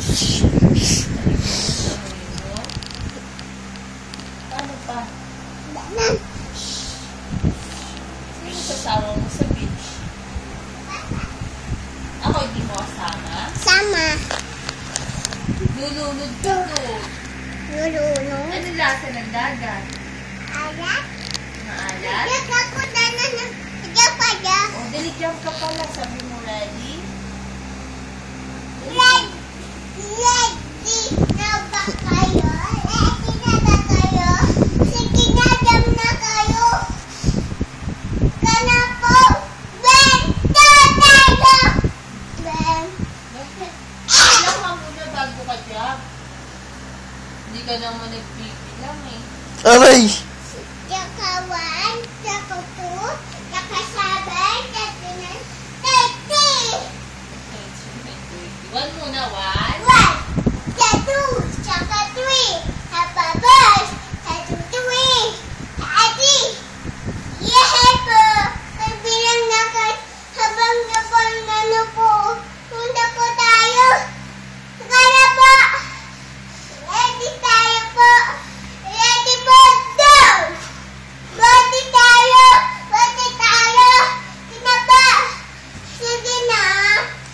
Ano pa? Sino kasama mo sa beach? Ako hindi mo kasama? Sama. Lulunod ka doon. Lulunod. Ano lasa ng dagat? Alat. Maalat? Diyak ako na diyak pa diyak. O, diligyan ka pala. Sabi mo, ready? Ready na ba kayo? Ready na ba kayo? Sige na, jam na kayo. Kana po. Bento tayo. Bakit? Ilang ka muna bago ka dyan. Hindi ka naman nagpipilang eh. Aray! Jakawan, jakutu, jakasaban, jatinan, tete. One muna, one. One, two, jaka three, hababas, three, ati. Yehey po, kabilang na kayo, habang gabang ano po, punta po tayo. Kaya po, ready tayo po. Ready po, go! Bati tayo! Bati tayo! Kinaba! Sige na!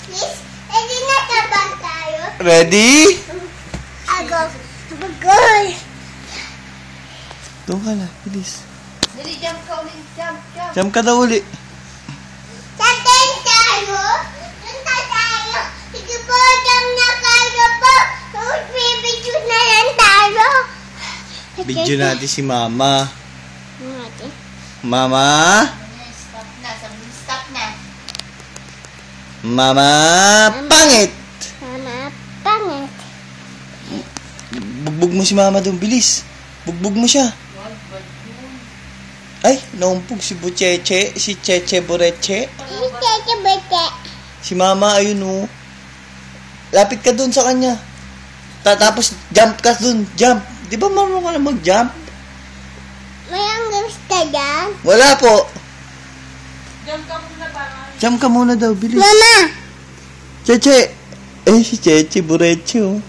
Please, ready na tabang tayo? Ready? Ago! Bagay! Doon ka na, bilis. Dali, jump ka ulit. Jump, jump. Jump ka daw uli. Tatay tayo! Punta tayo! Sige po, jam na kayo po! Magbibidyo na lang tayo! Video natin si Mama. Natin. Mama? Stop na. Sabi mo, stop na. Mama, pangit! Mama, pangit. Bugbog mo si Mama doon, bilis. Bugbog mo siya. Wag, wag yun. Ay, naumpog si Bucheche, si Cheche Boreche. Tete, bete. Si Mama, ayun oh. Lapit ka doon sa kanya. Tapos jump ka doon, jump. Di ba marunong ka na mag-jump? May ang gusto dyan? Wala po. Jump ka muna para. Jump ka muna daw, bilis. Mama! Cheche! Eh, si Cheche Boreche oh.